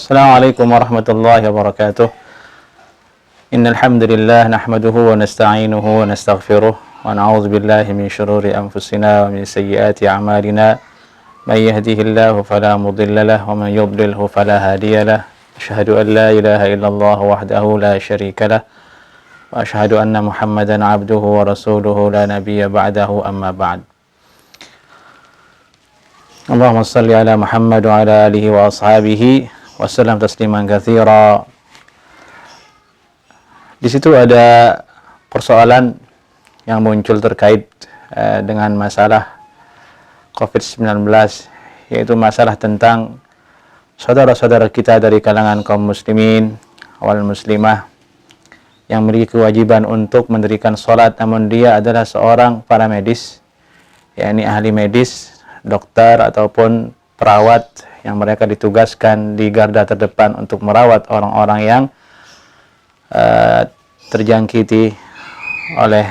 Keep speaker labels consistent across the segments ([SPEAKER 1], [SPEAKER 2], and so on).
[SPEAKER 1] Assalamualaikum warahmatullahi wabarakatuh. Innal hamdalillah nahmaduhu wa nasta'inuhu wa nastaghfiruh wa na'udzu billahi min shururi anfusina wa min sayyiati a'malina. May yahdihillahu fala mudilla lahu wa man yudlilhu fala hadiya lahu. Asyhadu an la ilaha illallah wahdahu la syarika lahu wa asyhadu anna Muhammadan 'abduhu wa rasuluhu la nabiyya ba'dahu amma ba'd. Allahumma shalli ala Muhammad wa ala alihi wa ashabihi wa sallam tasliman katsira. Di situ ada persoalan yang muncul terkait dengan masalah COVID-19, yaitu masalah tentang saudara-saudara kita dari kalangan kaum muslimin wal muslimah yang memiliki kewajiban untuk mendirikan sholat, namun dia adalah seorang paramedis, yakni ahli medis, dokter ataupun perawat yang mereka ditugaskan di garda terdepan untuk merawat orang-orang yang terjangkiti oleh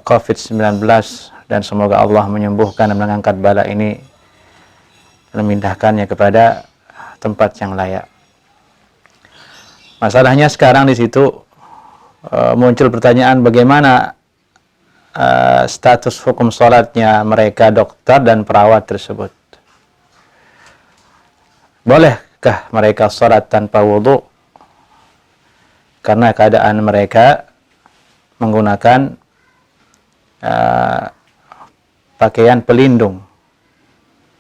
[SPEAKER 1] COVID-19, dan semoga Allah menyembuhkan dan mengangkat bala ini dan memindahkannya kepada tempat yang layak. Masalahnya sekarang di situ muncul pertanyaan bagaimana status hukum sholatnya mereka dokter dan perawat tersebut. Bolehkah mereka sholat tanpa wudhu karena keadaan mereka menggunakan pakaian pelindung?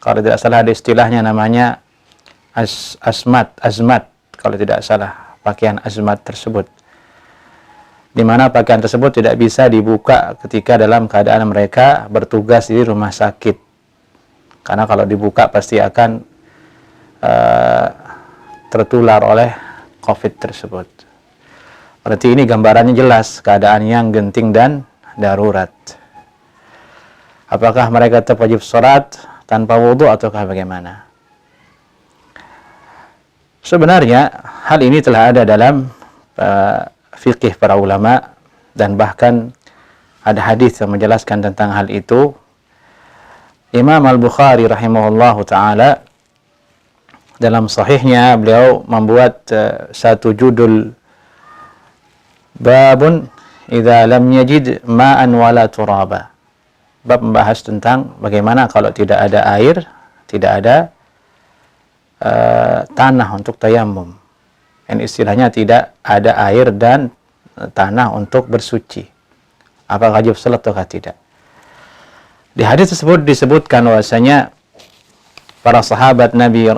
[SPEAKER 1] Kalau tidak salah ada istilahnya namanya azmat kalau tidak salah, pakaian azmat tersebut, di mana pakaian tersebut tidak bisa dibuka ketika dalam keadaan mereka bertugas di rumah sakit, karena kalau dibuka pasti akan tertular oleh COVID tersebut. Berarti ini gambarannya jelas keadaan yang genting dan darurat. Apakah mereka tetap wajib sholat tanpa wudhu ataukah bagaimana? Sebenarnya hal ini telah ada dalam fikih para ulama, dan bahkan ada hadis yang menjelaskan tentang hal itu. Imam Al-Bukhari rahimahullahu ta'ala dalam sahihnya beliau membuat satu judul, babun idza lam yajid ma'an wala turaba. Bab membahas tentang bagaimana kalau tidak ada air, tidak ada tanah untuk tayammum. Dan istilahnya tidak ada air dan tanah untuk bersuci. Apakah wajib salat atau tidak? Di hadis tersebut disebutkan bahwasanya para sahabat Nabi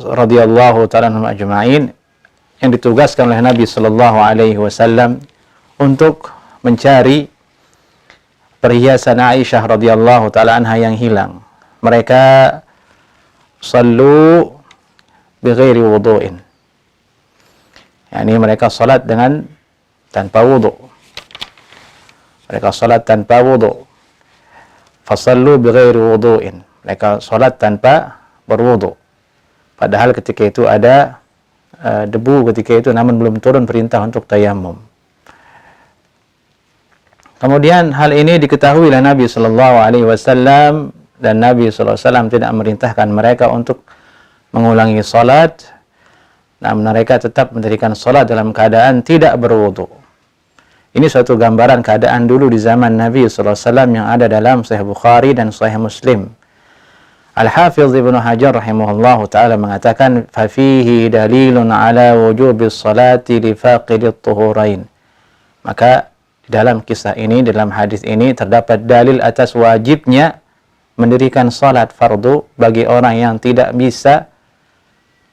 [SPEAKER 1] radhiyallahu ta'ala anhum ajma'in yang ditugaskan oleh Nabi sallallahu alaihi wasallam untuk mencari perhiasan Aisyah radhiyallahu ta'ala anha yang hilang. Mereka sallu bighairi wudu'in, yakni mereka salat dengan tanpa wudu. Mereka salat tanpa wudu. Fasallu bighairi wudu'in, mereka salat tanpa berwudu. Padahal ketika itu ada debu ketika itu, namun belum turun perintah untuk tayammum. Kemudian hal ini diketahui oleh Nabi sallallahu alaihi wasallam, dan Nabi sallallahu alaihi wasallam tidak memerintahkan mereka untuk mengulangi salat, namun mereka tetap mendirikan salat dalam keadaan tidak berwudu. Ini suatu gambaran keadaan dulu di zaman Nabi sallallahu alaihi wasallam yang ada dalam Sahih Bukhari dan Sahih Muslim. Al-Hafidz Ibnu Hajar rahimahullahu ta'ala mengatakan, fafihi dalilun ala wujubis salati li faqidit tuhurain. Maka di dalam kisah ini, dalam hadis ini terdapat dalil atas wajibnya mendirikan salat fardu bagi orang yang tidak bisa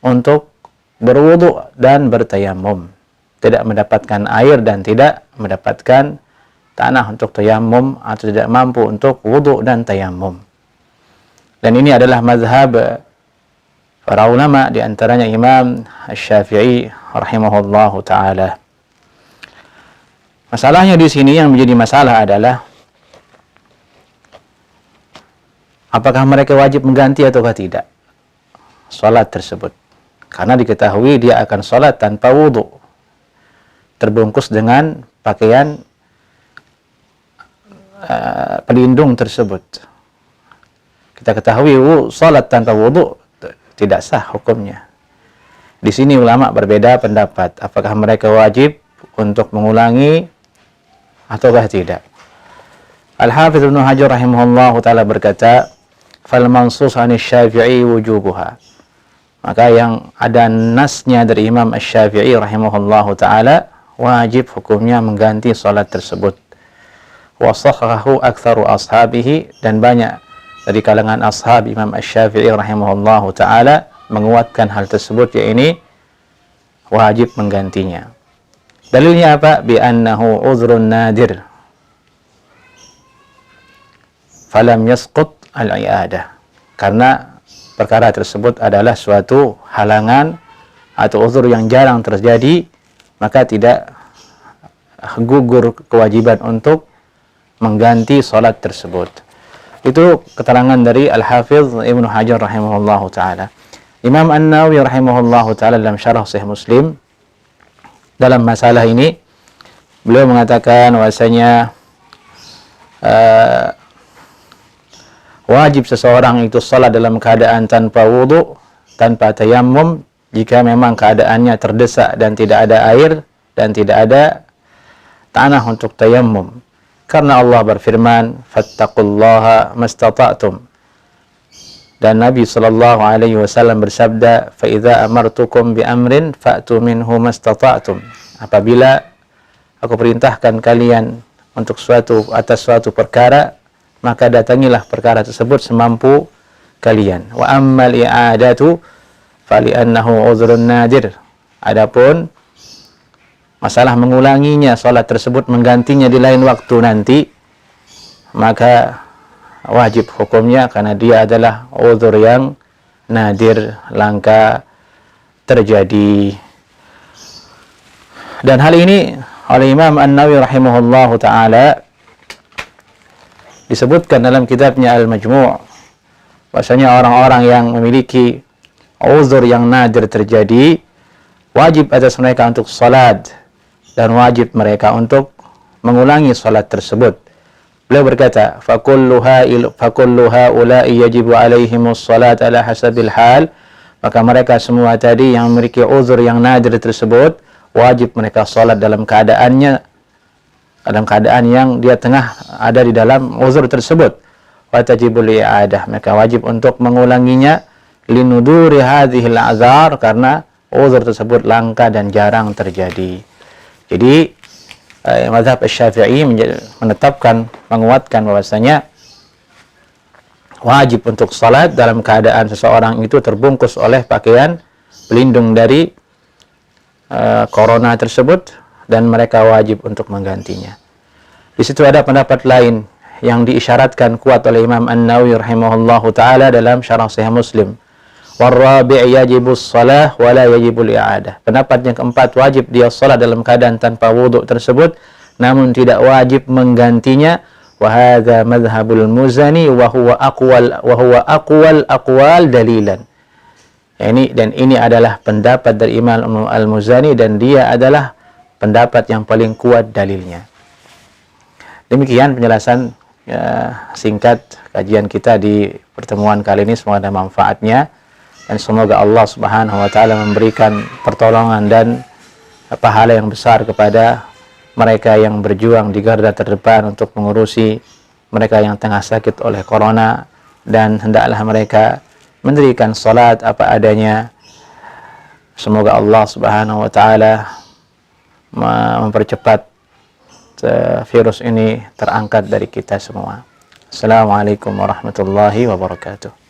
[SPEAKER 1] untuk berwudu dan bertayamum, tidak mendapatkan air dan tidak mendapatkan tanah untuk tayamum, atau tidak mampu untuk wudu dan tayamum. Dan ini adalah mazhab para ulama, di antaranya Imam Asy-Syafi'i rahimahullahu ta'ala. Masalahnya di sini yang menjadi masalah adalah apakah mereka wajib mengganti atau tidak salat tersebut. Karena diketahui dia akan salat tanpa wudu, terbungkus dengan pakaian pelindung tersebut. Kita ketahui salat tanpa wudu tidak sah hukumnya. Di sini ulama berbeda pendapat, apakah mereka wajib untuk mengulangi ataukah tidak. Al-Hafidz Ibnu Hajar rahimahullahu taala berkata, "Fal mansus 'ani Syafi'i wujubuha." Maka yang ada nasnya dari Imam Asy-Syafi'i rahimahullahu taala, wajib hukumnya mengganti salat tersebut. Wa sahhahu aktsaru ashabihi, dan banyak dari kalangan ashab Imam Asy-Syafi'i rahimahullahu taala menguatkan hal tersebut, yaitu wajib menggantinya. Dalilnya apa? Bi annahu uzrun nadir falam yasqut al-i'adah. Karena perkara tersebut adalah suatu halangan atau uzur yang jarang terjadi, maka tidak gugur kewajiban untuk mengganti salat tersebut. Itu keterangan dari Al-Hafidz Ibnu Hajar rahimahullahu taala. Imam An-Nawawi rahimahullahu taala dalam syarah Sahih Muslim, dalam masalah ini beliau mengatakan bahwasanya wajib seseorang itu salat dalam keadaan tanpa wudu, tanpa tayammum, jika memang keadaannya terdesak dan tidak ada air dan tidak ada tanah untuk tayammum. Karena Allah berfirman, "Fattaqullaha mastata'tum." Dan Nabi sallallahu alaihi wasallam bersabda, "Fa idza amartukum bi amrin fa'tu minhu mastata'tum." Apabila aku perintahkan kalian untuk atas suatu perkara, maka datangilah perkara tersebut semampu kalian. Wa ammal i'adatu fali'annahu uzrun nadir. Adapun masalah mengulanginya salat tersebut, menggantinya di lain waktu nanti, maka wajib hukumnya karena dia adalah uzur yang nadir, langka terjadi. Dan hal ini oleh Imam An-Nawawi rahimahullahu taala disebutkan dalam kitabnya Al-Majmu', bahwasanya orang-orang yang memiliki uzur yang nadir terjadi, wajib atas mereka untuk salat dan wajib mereka untuk mengulangi salat tersebut. Beliau berkata, fakullu haula'i yajibu alaihimus salat ala hasabil hal. Maka mereka semua tadi yang memiliki uzur yang nadir tersebut, wajib mereka salat dalam keadaan yang dia tengah ada di dalam uzur tersebut. Wa tajibul i'adah, maka wajib untuk mengulanginya linuduri hadhil azar, karena uzur tersebut langka dan jarang terjadi. Jadi mazhab Asy-Syafi'i menguatkan bahwasanya wajib untuk salat dalam keadaan seseorang itu terbungkus oleh pakaian pelindung dari corona tersebut, dan mereka wajib untuk menggantinya. Di situ ada pendapat lain yang diisyaratkan kuat oleh Imam An-Nawawi rahimahullahu taala dalam syarah Sahih Muslim. Warabi' yajibus shalah wa la yajibul i'adah. Pendapat yang keempat, wajib dia salat dalam keadaan tanpa wudu tersebut, namun tidak wajib menggantinya. Wa hadza madhhabul Muzani wa huwa aqwal aqwal dalilan. Ini adalah pendapat dari Imam Al-Muzani, dan dia adalah pendapat yang paling kuat dalilnya. Demikian penjelasan singkat kajian kita di pertemuan kali ini. Semoga ada manfaatnya, dan semoga Allah Subhanahu wa taala memberikan pertolongan dan pahala yang besar kepada mereka yang berjuang di garda terdepan untuk mengurusi mereka yang tengah sakit oleh corona, dan hendaklah mereka mendirikan salat apa adanya. Semoga Allah Subhanahu wa taala mempercepat virus ini terangkat dari kita semua. Assalamualaikum warahmatullahi wabarakatuh.